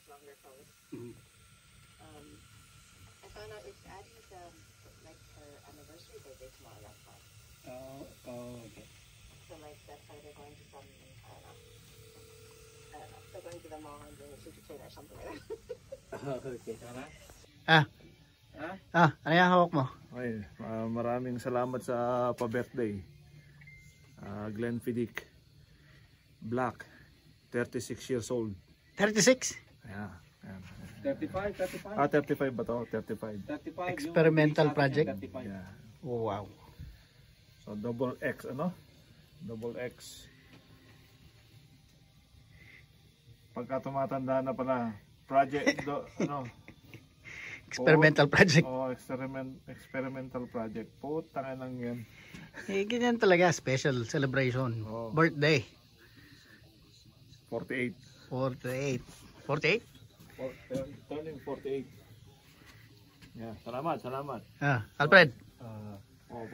longer post. Mhm. I found out it's Addie's like her anniversary birthday tomorrow. That's why. Okay. So like that's why they're going to some I don't know. They're going to the mall and doing a chicken chain or something like that. Okay. Ano yung hawak mo? Okay, maraming salamat sa pa-birthday. Glenn Fidic Black, 36 years old. 36? Yeah, 35? 35 ba to? 35. 35. Experimental project? Yeah. Oh, wow. So double X ano? Double X. Pagka tumatanda na pala, project Experimental project. experimental project. Putang lang yan. Ganyan talaga, special celebration. Oh. Birthday. 48. 48. 48? Turning 48. Yeah, salamat. Alfred.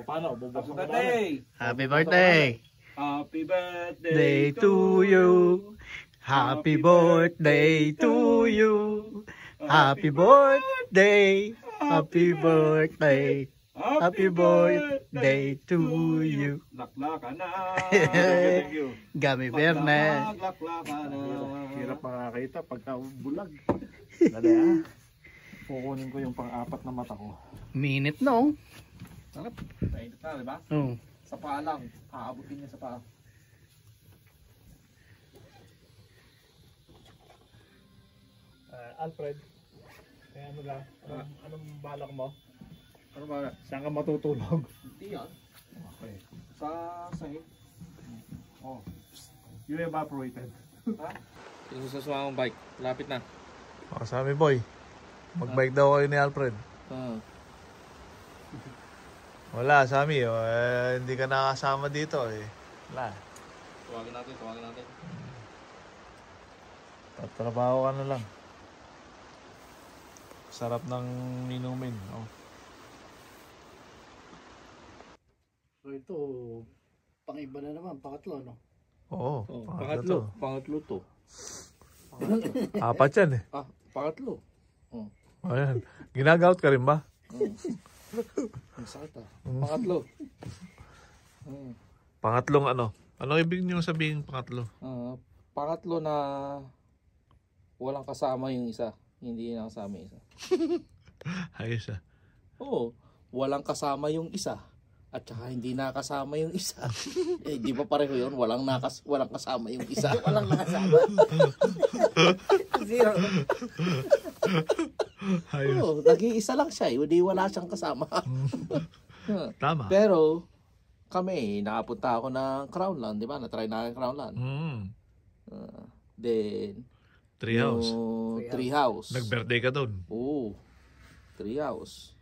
Paano? Happy birthday! Happy birthday. Happy birthday Day to you. Happy birthday to you. Happy birthday. Happy birthday. Happy birthday to you. Laklakan na. Thank you. Gami Berne. Laklakan na. Hirap makakita pagka bulag. Dali Kukunin ko yung pang-apat na mata ko. Minute no? Sarap. Mainit na, di ba? Oh. Sa paa lang. Aabutin niya sa paa. Alfred, ano lang? Anong balak mo? Ano ba? Saan ka matutulog? Hindi yan. Okay. Sa sahig. Oh. You evaporated. Ha? Yung sasama mong bike. Lapit na. Sami boy. Mag-bike daw kayo ni Alfred. Wala, Sami. Hindi ka nakasama dito eh. Wala. Tawagin natin. Tatrabaho ka na lang. Sarap ng inumin. Oh. So ito, pang-iba na naman, pangatlo, no? Oo. Pangatlo to. Apat yan eh. Pangatlo. Ayan. Ginagaut ka rin ba? Ang sakit Pangatlo. Pangatlong ano? Ano ibig niyo sabihin pangatlo? Pangatlo na walang kasama yung isa. Hindi nakasama yung isa. Ayos ah. Oo. Walang kasama yung isa. At saka hindi nakasama yung isa. Di ba pareho yun? Walang kasama yung isa. Walang nakasama. Zero. Ayos. Oo. Nag-iisa lang siya. Hindi wala siyang kasama. Tama. Pero kami, nakapunta ako ng Crownland. Di ba? Na-try na yung Crownland. Then Treehouse. Treehouse. Nag-birthday ka doon. Oo. Treehouse.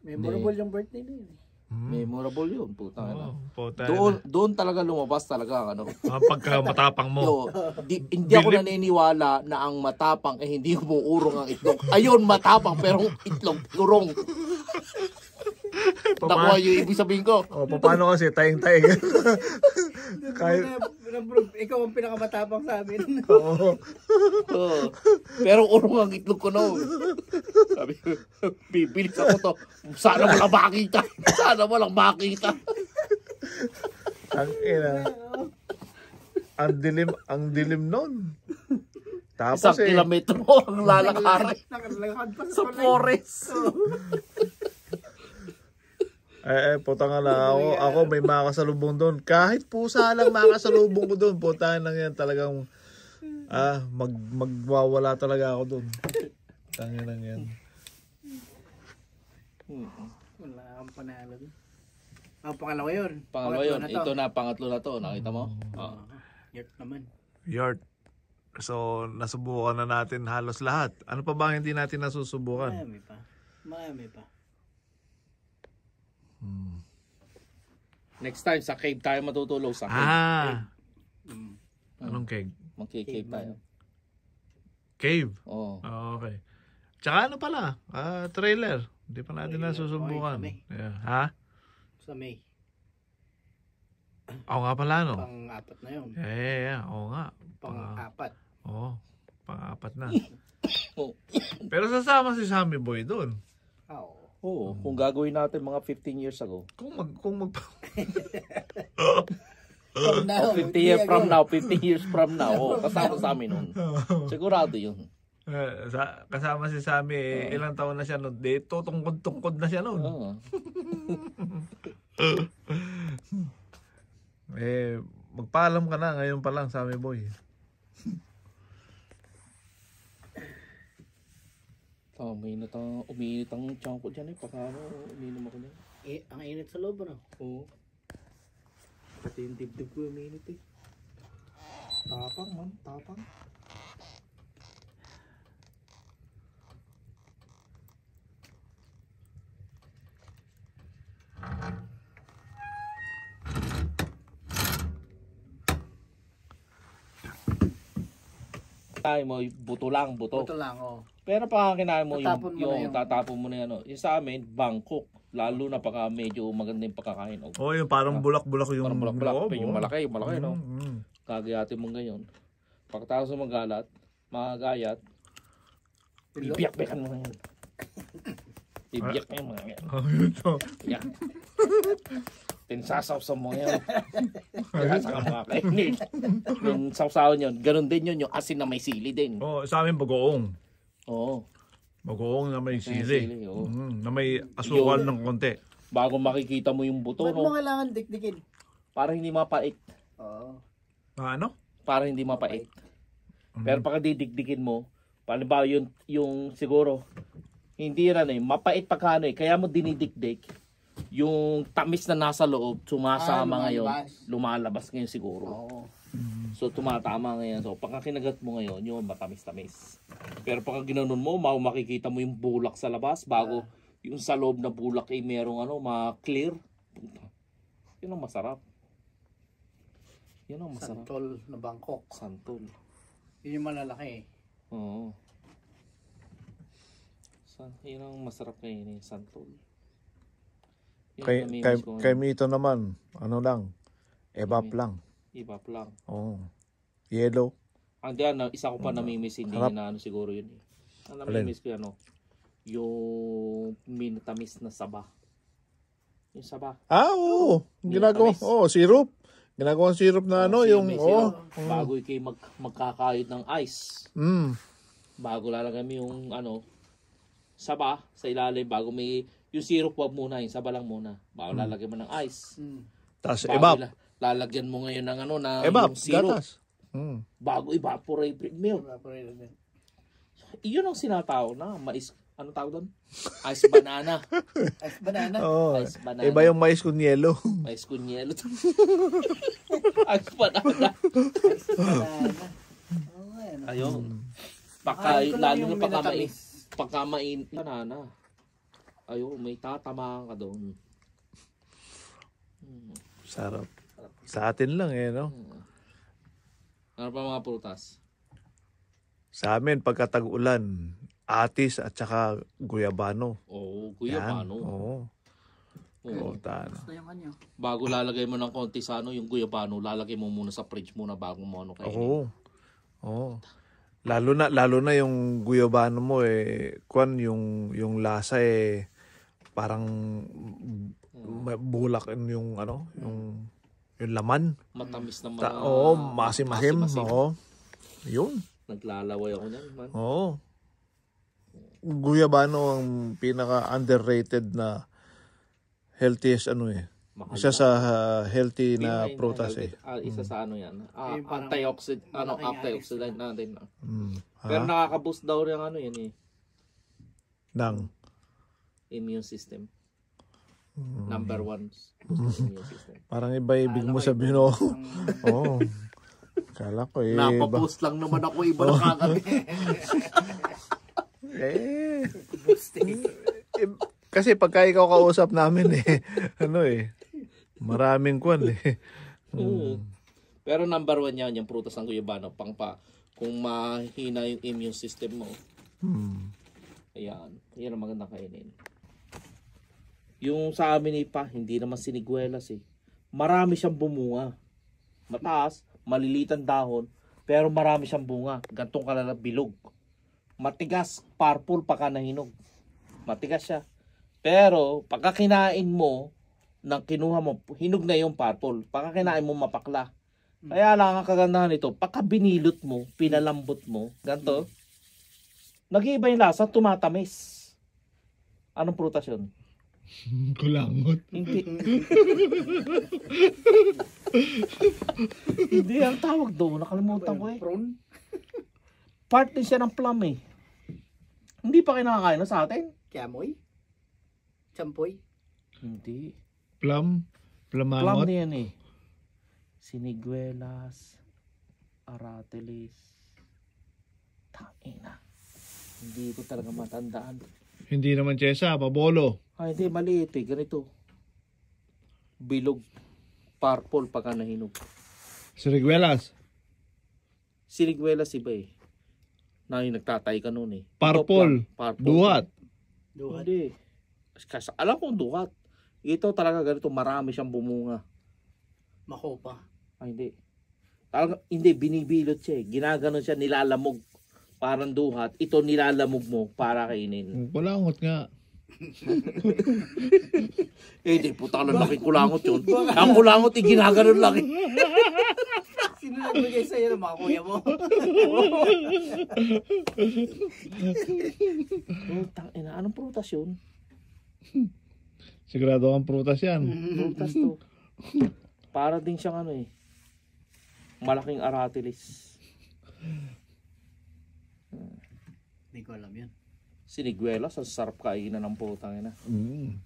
Memorable yung birthday na yun. Memorable yun. Puta na. Doon talaga lumabas talaga ano. Pagka matapang mo. Hindi ako naniniwala na ang matapang hindi umuurong ang itlog. Ayun, matapang pero itlog urong. Nakuha yung ibig sabihin ko. Paano kasi? Tayong-tayong. Ikaw ang pinakamatapang sa amin. Oo. Pero urong ang itlog ko no. Sabi ko, bibilis ako to. Sana walang makita. Ang ina. Ang dilim nun. Tapos 1 kilometro ang lalakarin sa forest. Puta nga lang ako may makasalubong doon. Kahit pusa lang makasalubong ko doon. Puta lang yan talagang magwawala talaga ako doon. Tangin lang yan. Wala akong panalo. Ang pangalawa yun. Pangalawa yun. Ito na, pangatlo na to. Nakita mo? Yart naman. Yart. So, nasubukan na natin halos lahat. Ano pa ba hindi natin nasusubukan? Marami pa. Next time, sa cave tayo matutulog. Sa cave. Anong cave? Magki-cave tayo. Cave? Oo. Okay. Tsaka ano pala? Trailer. Hindi pa natin nasusubukan. Ha? Sa May. Oo nga pala, no? Pang-apat na yun. Oo nga. Pang-apat. Oo. Pang-apat na. Pero sasama si Sammy Boy doon. Oo. Oo, kung gagawin natin mga 15 years ago. Kung 50 years from now, 50 years from now, kasama sa amin nun. Sigurado yun. Kasama si Sammy, ilang taon na siya noon. Dito, tungkod-tungkod na siya noon. Oo. Magpaalam ka na ngayon pa lang, Sammy Boy. Umiinit ang tiyan ko dyan pagka umiinom ako dyan. Ang init sa loob, ano? Oo. Pati yung dibdib ko umiinit Tapang man, tapang. Kinain mo, buto lang, buto. Ito lang, oh. Pero pag kinain mo Tatapon mo na yung tatapon mo na yan. Yung sa amin, Bangkok. Lalo na pagka medyo maganda yung pagkakain. Oh, yung parang bulak-bulak yung parang bulak-bulak. loob, Yung malaki, no? Mm. Kagayatin mo ngayon. Pagkatapos mo magalat, magagayat, ibiyak-biyakan mo ngayon. Ibiyak mo yung mga ngayon. Yan. Tinsasaw-saw mo ngayon. Kaya saka mga kainin. Yung sawsawan yun, ganun din yun, yung asin na may sili din. Oh, sa amin bagoong. Oo. Bagoong na may sili. Oo. Na may asukal ng konti. Bago makikita mo yung buto, Ba't mo no? kailangan dikdikin? Para hindi mapait. Oo. Ano? Para hindi mapait. Pero pagka didikdikin mo, paano yung siguro, hindi yan mapait pagka kaya mo dinidikdik, yung tamis na nasa loob, sumasama ngayon, lumalabas ngayon siguro. Oo. So tumatama ngayon. So pagka kinagat mo ngayon, yung matamis-tamis. Pero pagka ginanon mo, makikita mo yung bulak sa labas, bago yung sa loob na bulak ay merong ma-clear. Yun ang masarap. Yun ang masarap. Santol na Bangkok. Santol. Yun yung malalaki. Oo. Yun ang masarap kainin, santol. Yun ang namimiss ko Kay ngayon. Mito naman, ano lang, evap lang. Iba pa lang. Oh. Yellow. Ang diyan, isa ko pa namimiss, hindi na siguro yun eh. Ang namimiss ko yung minatamis na saba. Yung saba. Oo. Ginagawa. Syrup. Ginagawang syrup na yung may syrup. Bago kayo magkakayod ng ice. Bago lalagay mo yung saba sa ilalim, bago may yung syrup, wag muna, yung saba lang muna. Bago lalagay mo ng ice. Tapos Bago evap. lalagyan mo ngayon ng na Evap, yung syrup. gatas. Bago evaporated milk. Evaporated. Iyon ang sinatawag na mais. Ano tawag doon? Ice banana. Ice banana. Oh. Ice banana. Iba yung mais con yelo. Ice kunyelo. Ice banana. Ice banana. Oo nga yan. Ayun. Ay, ito lang Lalo yung na minatamis. pagkamain banana. Ayun, may tatamaan ka doon. Sarap. Sa atin lang no? Ano pa mga prutas? Sa amin, pagka tag-ulan, atis at saka guyabano. Oo, guyabano. Oo. Oo. Basta yung kanyo. Bago lalagay mo ng konti sa yung guyabano, lalagay mo muna sa fridge muna bago mo kainin. Oo. Lalo na yung guyabano mo yung lasa parang bulak yung yung laman. Matamis na masim-masim. Oo. Yun. Naglalaway ako niyan, man. Oo. Guyabano ang pinaka underrated na healthiest isa sa healthy na prutas Isa sa yan. parang Antioxidant natin. Pero Ha? nakaka-boost daw rin yan Nang immune system. Number 1 boost ng immune system. parang iba ibig mo sabihin Oo. Kala ko Napaboost lang naman ako, iba na kagabi. Kasi pagka ikaw kausap namin maraming kwan Pero number 1 yan, yung prutas ng guyabano, kung mahina yung immune system mo. Ayan, yan ang magandang kainin. Yung sa amin hindi naman siniguelas Marami siyang bumunga. Mataas, malilitan dahon, Pero marami siyang bunga. Gantong kalala bilog. Matigas, purple pagka nahinog. Matigas siya. Pero pagka kinain mo, nang kinuha mo, hinog na yung purple. Pagka kinain mo, mapakla. Kaya lang ang kagandahan nito, pagka binilot mo, pinalambot mo, ganito, nag-iiba yung lasa, tumatamis. Anong prutas yun? Kulangot. Hindi. Hindi ang tawag doon. Nakalimutan ko eh. Prawn? Part din siya ng plum eh. Hindi pa kinakain na sa atin? Kiamoy? Champoy? Hindi. Plum. Plum Plumangot. na yan eh. Siniguelas. Aratilis. Tangina. Hindi ko talaga matandaan. Hindi naman Chesa, pabolo. Ay, hindi. Maliit eh. Ganito. Bilog. Purple pagka nahinog. Siriguelas. Siniguelas iba eh. Na yung nagtatay ka noon eh. Purple. Ito, purple. Duhat. Duhat? Hindi. Kasi alam kong duhat. Ito talaga ganito. Marami siyang bumunga. Makopa? Ay, hindi. Talaga, hindi. Binibilot siya eh. Ginaganon siya. Nilalamog. Parang duhat. Ito nilalamog mo para kainin. Kulangot nga. Eh, di puta lang laking kulangot yun. Ang kulangot, ginaganon lang eh. Sino nagbigay sa'yo ng mga kuya mo? Oh, tangina. Anong prutas yun? Sigurado kang prutas yan. Prutas to. Para din siyang ano eh. Malaking aratilis. Hindi ko alam yan. Siniguelas, ang sarap kainan ng putang ina. Mm.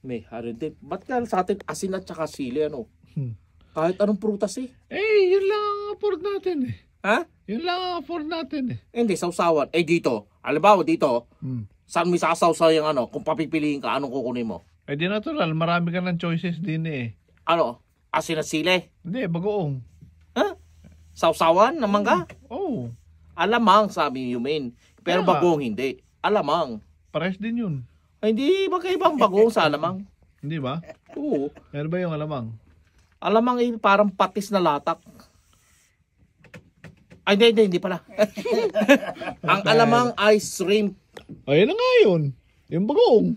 May harin din. Ba't ka sa atin asin at saka sili ano? Hmm. Kahit anong prutas eh. Yun lang ang afford natin eh. Ha? Yun lang ang afford natin eh. Hindi, sausawan. Eh dito, halimbawa dito, Hmm. saan may sasawsaw yung ano, kung papipiliin ka, anong kukunin mo? Di natural, marami ka ng choices din eh. Ano? Asin at sili? Hindi, bagoong. Ha? Sausawan ng mangga? Oh, Alamang, sabi ni Yumin. Pero Kaya nga. bagong hindi. Alamang. pares din yun. Ay, hindi, magkaibang bagong sa alamang. Hindi ba? Oo. Meron ba yung alamang? Alamang eh, parang patis na latak. Ay, hindi pala. Ang alamang ay shrimp. Ayun na nga yun. Yung bagoong.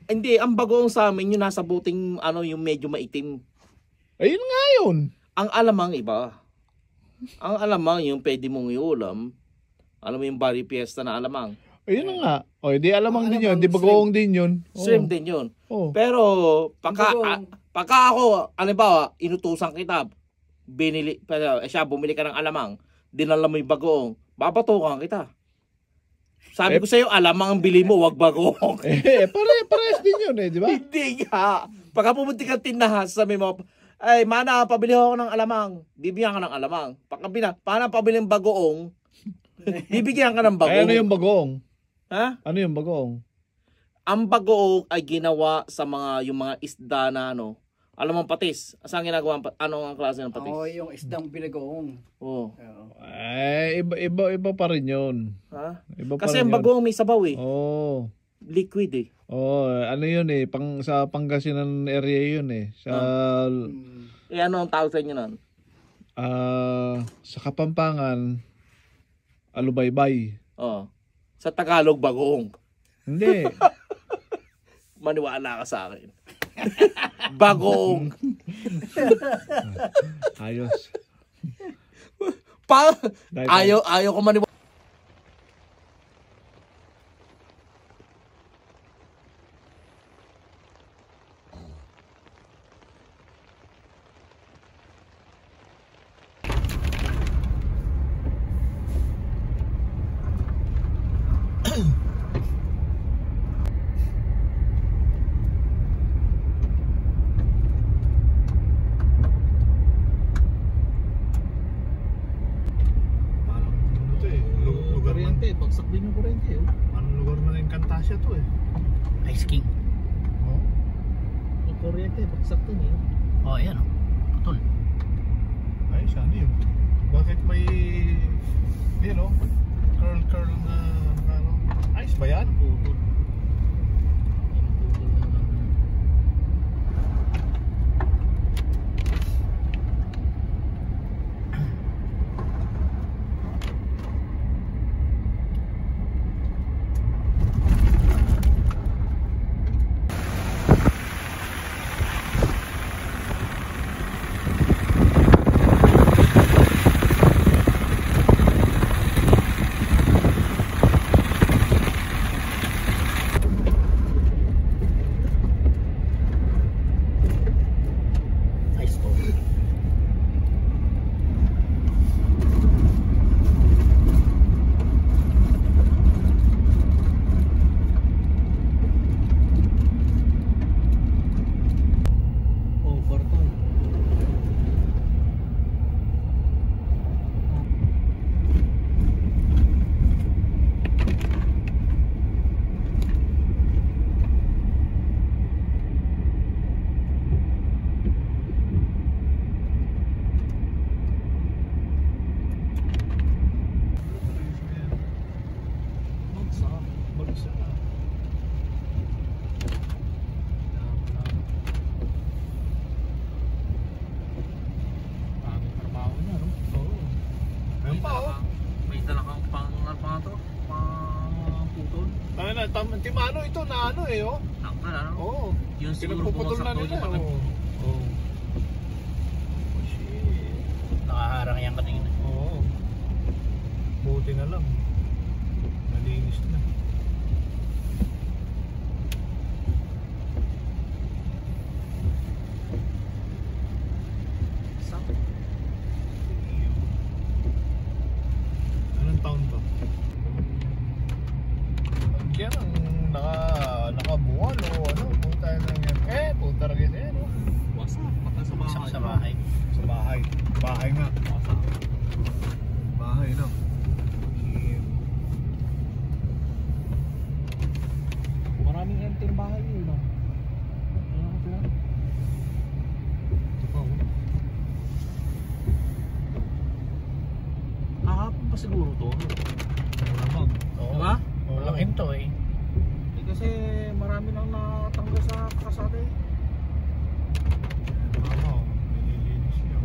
Hindi, ang bagoong sa amin, yung nasa buting, ano, yung medyo maitim. Ayun nga yun. Ang alamang iba. Ang alamang yung pwede mong iulam. Alam mo yung bari fiesta na alamang. Ayun na nga. Di alamang din yun. Alamang Di bagoong din yun. Shrimp din yun. Oh. Pero, Bagoong. pagka ako, halimbawa, inutusan kita, siya, bumili ka ng alamang, dinala mo yung bagoong, babatukan kita. Sabi ko sa'yo, alamang ang bili mo, wag bagoong. Pares din yun eh, di ba? Hindi nga. Pagka pumunti kang tindahan, sabi mo, ay, mana, pabili ako ng alamang. Bibigyan ka ng alamang. Pagka paano pabili ng bagoong, bibigyan ka ng bagoong. Ay, ano yung bagoong? Ha? Ano yung bagoong? Ang bagoong ay ginawa sa yung mga isda na ano. Alam mo patis? Saan ginagawa ano ang klase ng patis? Oo, yung isdang binagoong. Oo. Oo. Ay, iba pa rin yun. Ha? Iba pa Kasi rin ang yun. bagoong may sabaw eh. Oo. Liquid eh. Ano yun eh, sa Pangasinan area yun eh. Sa Eh ano ang tawag sa inyo nun? sa Kapampangan, Alubaybay. Oo. Sa Tagalog, bagoong. Hindi. Maniwala ka sa akin. Bagoong. Ayos. Ayaw ko maniwala. Bagsak din yung kurente. Anong lugar na yung Kantasya to eh? Ice King. Yung kurente, bagsak din eh. Oh, ayan o. Putol. Ay, ano yun? Bakit may, curl na, ayos ba yan? Putol. Bagsak. Maraming trabaho niya, no? Oo. Ayun pa oh. May talagang pang to, pang putol. Timano ito na ano eh oh. Nakal, ano? Oo. Yun siguro Pinagpuputol na bumagsak nila. daw yung Oo. Oh. Shit. Nakaharang yan kanina. Oo. Buti na lang. Malinis na. Anong taon to? Yan ang nakabuwan o ano, punta lang yan. Punta rin yan ano. Wasak, mata sa bahay. Sa bahay. Sa bahay. Bahay nga. Wasak. Bahay no. Maraming enter bahay yun, no? Ito pa oh. Kahapon pa siguro to. Malamang. Oo. Diba? Malaking to eh. Kasi marami nang natanggal sa kasada eh. Tama oh. Nililinis niya.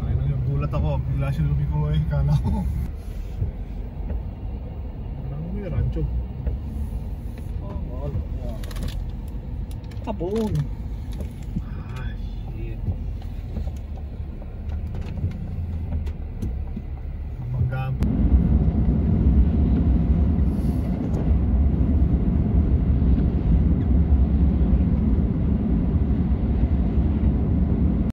Ay na yung gulat ako. Bigla siya lumiko eh. Kala ko. Parang may rancho. Kapon.